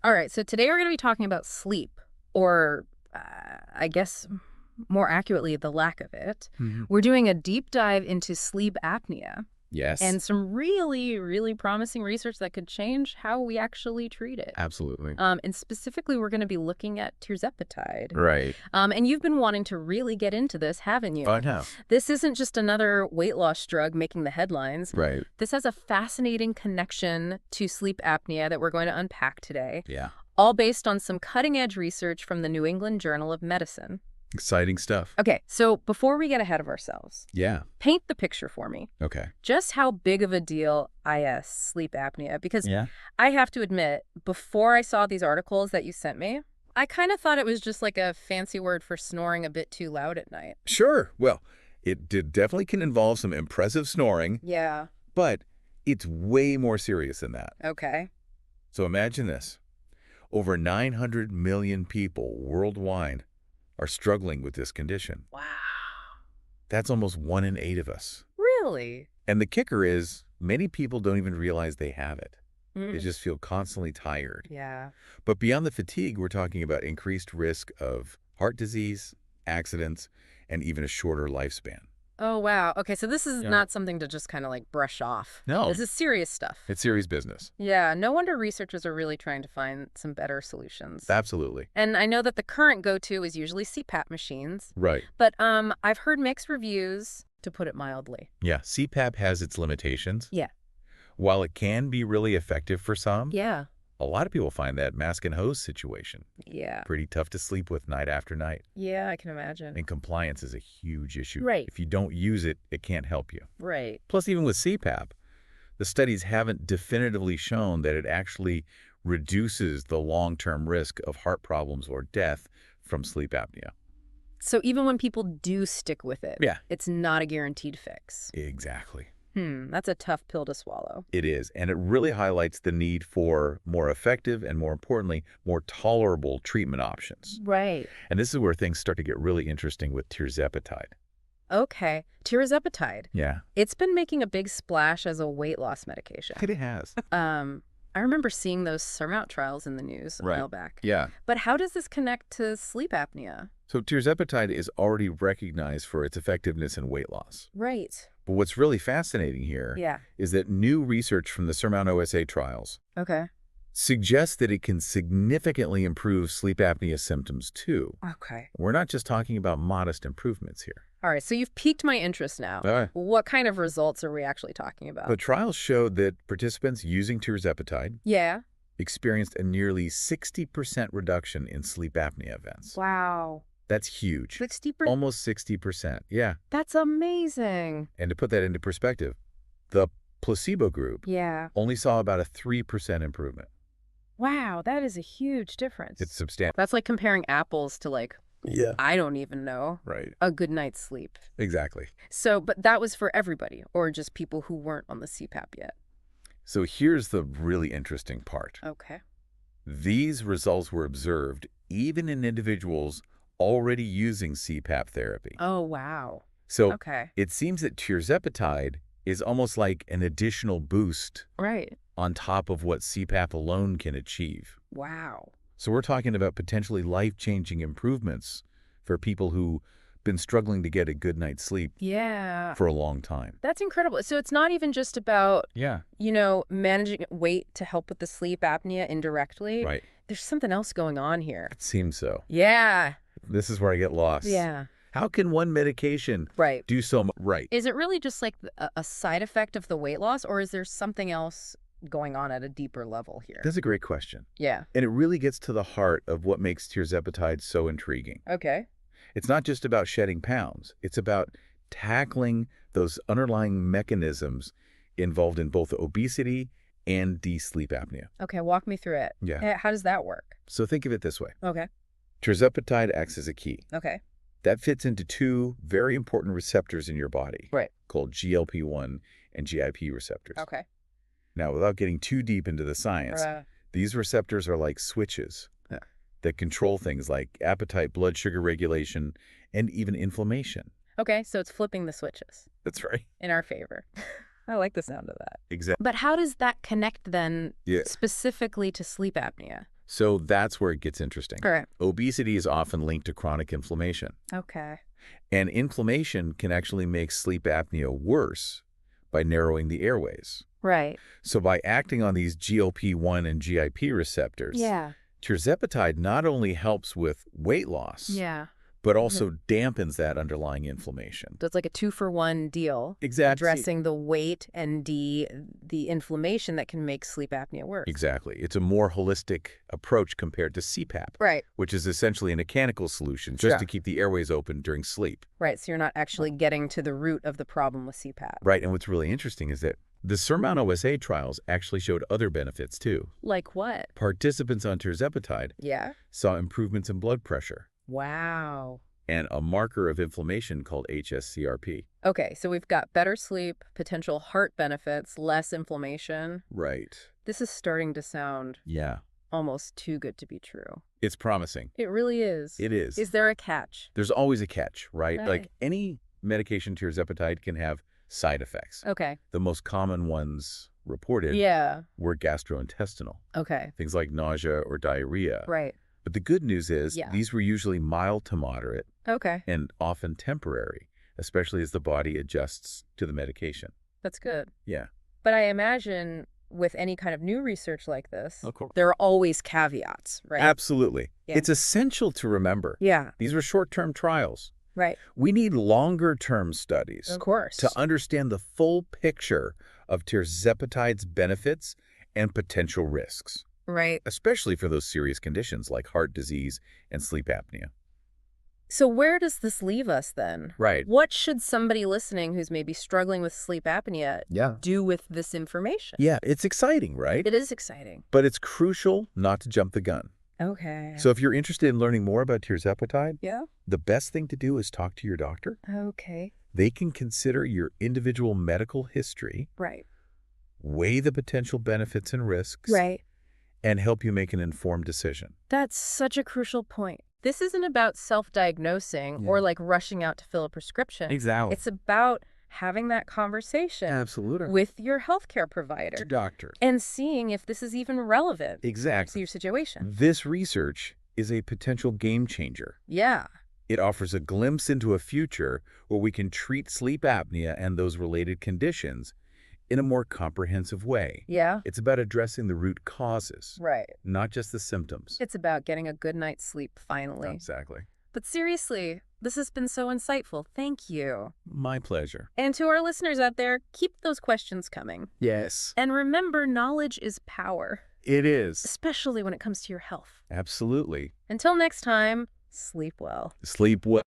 All right, so today we're going to be talking about sleep, or I guess more accurately, the lack of it. We're doing a deep dive into sleep apnea Yes, and some really, really promising research that could change how we actually treat it. absolutely. And specifically, we're going to be looking at tirzepatide. Right. And you've been wanting to really get into this, haven't you? I know. This isn't just another weight loss drug making the headlines. Right. This has a fascinating connection to sleep apnea that we're going to unpack today, Yeah. all based on some cutting-edge research from the New England Journal of Medicine. Exciting stuff. Okay, so before we get ahead of ourselves, Yeah. paint the picture for me. Okay. Just how big of a deal is sleep apnea? Because Yeah. I have to admit, before I saw these articles that you sent me, I kind of thought it was just like a fancy word for snoring a bit too loud at night. Sure. Well, definitely can involve some impressive snoring, Yeah. but it's way more serious than that. Okay. So imagine this. Over 900 million people worldwide are struggling with this condition. Wow. That's almost 1 in 8 of us. Really? And the kicker is, many people don't even realize they have it. They Mm. just feel constantly tired. Yeah. But beyond the fatigue, we're talking about increased risk of heart disease, accidents, and even a shorter lifespan. Oh, wow. Okay, so this is Yeah. not something to just kind of like brush off. No. This is serious stuff. It's serious business. Yeah, no wonder researchers are really trying to find some better solutions. Absolutely. And I know that the current go-to is usually CPAP machines, Right. but I've heard mixed reviews, to put it mildly. Yeah, CPAP has its limitations. Yeah. While it can be really effective for some, Yeah. a lot of people find that mask and hose situation Yeah. pretty tough to sleep with night after night. Yeah, I can imagine. And compliance is a huge issue. Right. If you don't use it, it can't help you. Right. Plus, even with CPAP, the studies haven't definitively shown that it actually reduces the long-term risk of heart problems or death from sleep apnea. So even when people do stick with it, Yeah. it's not a guaranteed fix. Exactly. That's a tough pill to swallow. It is, and it really highlights the need for more effective and, more importantly, more tolerable treatment options. Right. And this is where things start to get really interesting with tirzepatide. Okay. Tirzepatide. Yeah. It's been making a big splash as a weight loss medication. It has. I remember seeing those SURMOUNT trials in the news a while back. Yeah. But how does this connect to sleep apnea? So tirzepatide is already recognized for its effectiveness in weight loss. Right. But what's really fascinating here is that new research from the SURMOUNT-OSA trials Okay. suggests that it can significantly improve sleep apnea symptoms too. Okay. We're not just talking about modest improvements here. All right. So you've piqued my interest now. All right. What kind of results are we actually talking about? The trials showed that participants using tirzepatide Yeah. experienced a nearly 60% reduction in sleep apnea events. Wow. That's huge. 60%? Almost 60%. Yeah. That's amazing. And to put that into perspective, the placebo group Yeah. only saw about a 3% improvement. Wow. That is a huge difference. It's substantial. That's like comparing apples to Yeah. I don't even know, Right. a good night's sleep. Exactly. So, but that was for everybody or just people who weren't on the CPAP yet? So here's the really interesting part. Okay. These results were observed even in individuals already using CPAP therapy. Oh, wow. So Okay. it seems that tirzepatide is almost like an additional boost Right. on top of what CPAP alone can achieve. Wow. So we're talking about potentially life-changing improvements for people who've been struggling to get a good night's sleep Yeah. for a long time. That's incredible. So it's not even just about, Yeah. managing weight to help with the sleep apnea indirectly. Right. There's something else going on here. It seems so. Yeah. This is where I get lost. Yeah. How can one medication Right. do so much? Right. Is it really just like a side effect of the weight loss, or is there something else going on at a deeper level here? That's a great question. Yeah. And it really gets to the heart of what makes tirzepatide so intriguing. Okay. It's not just about shedding pounds. It's about tackling those underlying mechanisms involved in both obesity and sleep apnea. Okay. Walk me through it. Yeah. How does that work? So think of it this way. Okay. Tirzepatide acts as a key. Okay. That fits into two very important receptors in your body Right. called GLP-1 and GIP receptors. Okay. Now, without getting too deep into the science, these receptors are like switches that control things like appetite, blood sugar regulation, and even inflammation. Okay, so it's flipping the switches That's right. in our favor. I like the sound of that. Exactly. But how does that connect then Yeah. specifically to sleep apnea? So that's where it gets interesting. All right. Obesity is often linked to chronic inflammation. Okay. And inflammation can actually make sleep apnea worse by narrowing the airways. Right. So by acting on these GLP-1 and GIP receptors, Yeah. tirzepatide not only helps with weight loss, Yeah. but also dampens that underlying inflammation. So it's like a 2-for-1 deal. Exactly. Addressing the weight and the inflammation that can make sleep apnea worse. Exactly. It's a more holistic approach compared to CPAP, Right. which is essentially a mechanical solution just to keep the airways open during sleep. Right. So you're not actually getting to the root of the problem with CPAP. Right. And what's really interesting is that the SURMOUNT-OSA trials actually showed other benefits too. Like what? Participants on tirzepatide saw improvements in blood pressure Wow. and a marker of inflammation called HSCRP. Okay, so we've got better sleep, potential heart benefits, less inflammation. Right. This is starting to sound almost too good to be true. It's promising. It really is. It is. Is there a catch? There's always a catch, right? Okay. Like any medication, tirzepatide can have side effects. Okay. The most common ones reported were gastrointestinal. Okay. Things like nausea or diarrhea. Right. But the good news is these were usually mild to moderate and often temporary, especially as the body adjusts to the medication. That's good. Yeah. But I imagine with any kind of new research like this, Of course. there are always caveats, right? Absolutely. Yeah. It's essential to remember. Yeah. These were short-term trials. Right. We need longer-term studies Of course. to understand the full picture of tirzepatide's benefits and potential risks. Right. Especially for those serious conditions like heart disease and sleep apnea. So where does this leave us then? Right. What should somebody listening who's maybe struggling with sleep apnea do with this information? Yeah, it's exciting, right? It is exciting. But it's crucial not to jump the gun. Okay. So if you're interested in learning more about tirzepatide, Yeah. the best thing to do is talk to your doctor. Okay. They can consider your individual medical history, Right. weigh the potential benefits and risks, Right. and help you make an informed decision. That's such a crucial point. This isn't about self-diagnosing or like rushing out to fill a prescription. Exactly. It's about having that conversation with your healthcare provider. Your doctor. And seeing if this is even relevant to Exactly. your situation. This research is a potential game changer. Yeah. It offers a glimpse into a future where we can treat sleep apnea and those related conditions in a more comprehensive way. Yeah. It's about addressing the root causes, Right. not just the symptoms. It's about getting a good night's sleep finally. Exactly. But seriously, this has been so insightful. Thank you. My pleasure. And to our listeners out there, keep those questions coming. Yes. And remember, knowledge is power, It is. especially when it comes to your health. Absolutely. Until next time, sleep well. Sleep well.